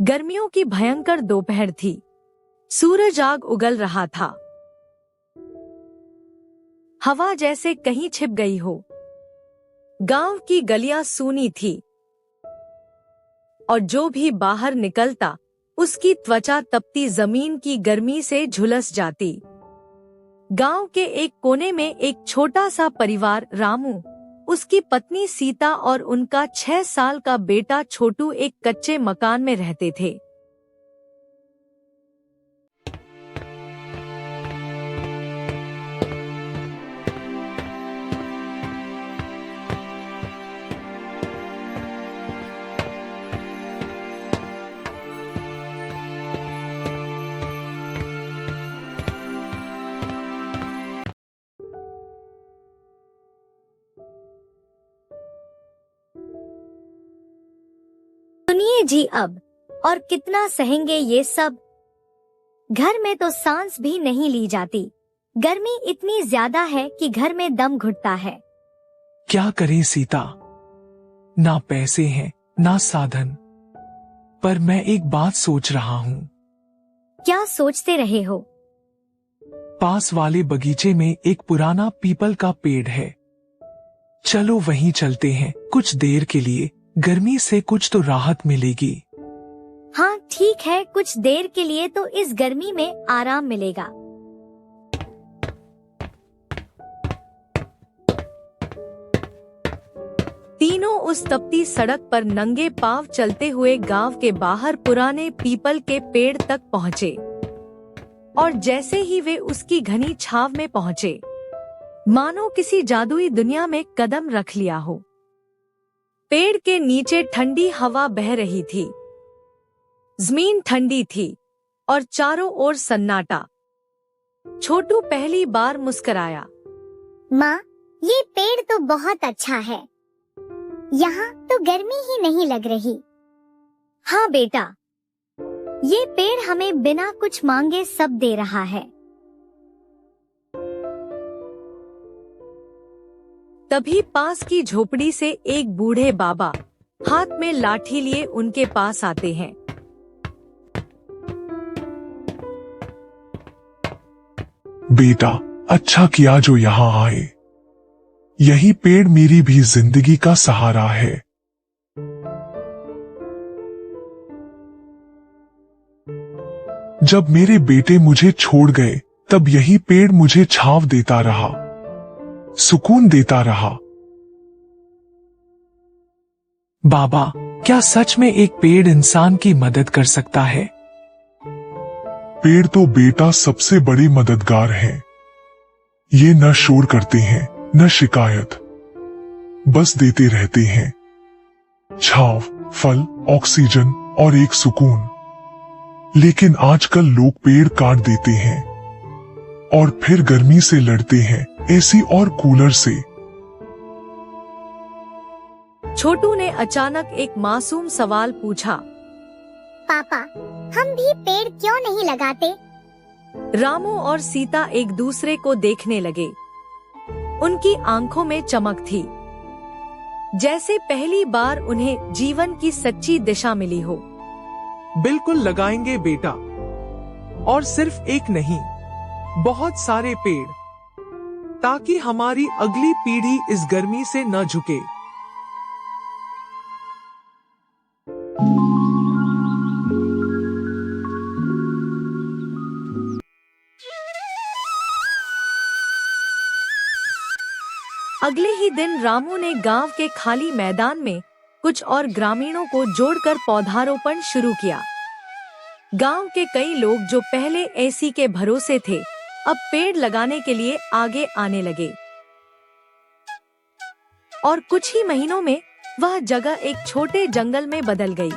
गर्मियों की भयंकर दोपहर थी। सूरज आग उगल रहा था। हवा जैसे कहीं छिप गई हो। गांव की गलियां सूनी थी और जो भी बाहर निकलता उसकी त्वचा तपती जमीन की गर्मी से झुलस जाती। गांव के एक कोने में एक छोटा सा परिवार, रामू, उसकी पत्नी सीता और उनका 6 साल का बेटा छोटू एक कच्चे मकान में रहते थे। सुनिए जी, अब और कितना सहेंगे ये सब। घर में तो सांस भी नहीं ली जाती। गर्मी इतनी ज्यादा है कि घर में दम घुटता है। क्या करें सीता, ना पैसे हैं ना साधन, पर मैं एक बात सोच रहा हूँ। क्या सोचते रहे हो? पास वाले बगीचे में एक पुराना पीपल का पेड़ है। चलो वहीं चलते हैं, कुछ देर के लिए गर्मी से कुछ तो राहत मिलेगी। हाँ ठीक है, कुछ देर के लिए तो इस गर्मी में आराम मिलेगा। तीनों उस तपती सड़क पर नंगे पांव चलते हुए गांव के बाहर पुराने पीपल के पेड़ तक पहुँचे और जैसे ही वे उसकी घनी छांव में पहुँचे, मानो किसी जादुई दुनिया में कदम रख लिया हो। पेड़ के नीचे ठंडी हवा बह रही थी। जमीन ठंडी थी और चारों ओर सन्नाटा। छोटू पहली बार मुस्कुराया। माँ, ये पेड़ तो बहुत अच्छा है। यहाँ तो गर्मी ही नहीं लग रही। हाँ बेटा, ये पेड़ हमें बिना कुछ मांगे सब दे रहा है। तभी पास की झोपड़ी से एक बूढ़े बाबा हाथ में लाठी लिए उनके पास आते हैं। बेटा, अच्छा किया जो यहाँ आए। यही पेड़ मेरी भी जिंदगी का सहारा है। जब मेरे बेटे मुझे छोड़ गए, तब यही पेड़ मुझे छांव देता रहा, सुकून देता रहा। बाबा, क्या सच में एक पेड़ इंसान की मदद कर सकता है? पेड़ तो बेटा सबसे बड़े मददगार हैं। ये न शोर करते हैं न शिकायत, बस देते रहते हैं छांव, फल, ऑक्सीजन और एक सुकून। लेकिन आजकल लोग पेड़ काट देते हैं और फिर गर्मी से लड़ते हैं, एसी और कूलर से। छोटू ने अचानक एक मासूम सवाल पूछा। पापा, हम भी पेड़ क्यों नहीं लगाते? रामू और सीता एक दूसरे को देखने लगे। उनकी आंखों में चमक थी, जैसे पहली बार उन्हें जीवन की सच्ची दिशा मिली हो। बिल्कुल लगाएंगे बेटा, और सिर्फ एक नहीं, बहुत सारे पेड़, ताकि हमारी अगली पीढ़ी इस गर्मी से न झुके। अगले ही दिन रामू ने गांव के खाली मैदान में कुछ और ग्रामीणों को जोड़कर पौधारोपण शुरू किया। गांव के कई लोग जो पहले एसी के भरोसे थे, अब पेड़ लगाने के लिए आगे आने लगे और कुछ ही महीनों में वह जगह एक छोटे जंगल में बदल गई,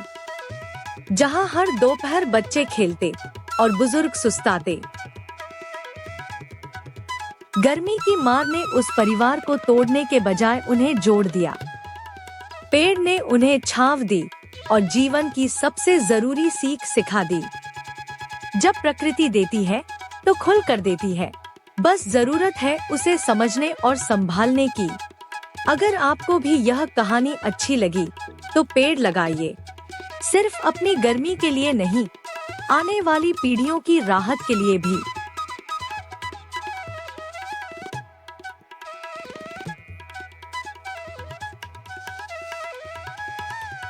जहां हर दोपहर बच्चे खेलते और बुजुर्ग सुस्ताते। गर्मी की मार ने उस परिवार को तोड़ने के बजाय उन्हें जोड़ दिया। पेड़ ने उन्हें छांव दी और जीवन की सबसे जरूरी सीख सिखा दी। जब प्रकृति देती है तो खुल कर देती है, बस जरूरत है उसे समझने और संभालने की। अगर आपको भी यह कहानी अच्छी लगी तो पेड़ लगाइए, सिर्फ अपनी गर्मी के लिए नहीं, आने वाली पीढ़ियों की राहत के लिए भी।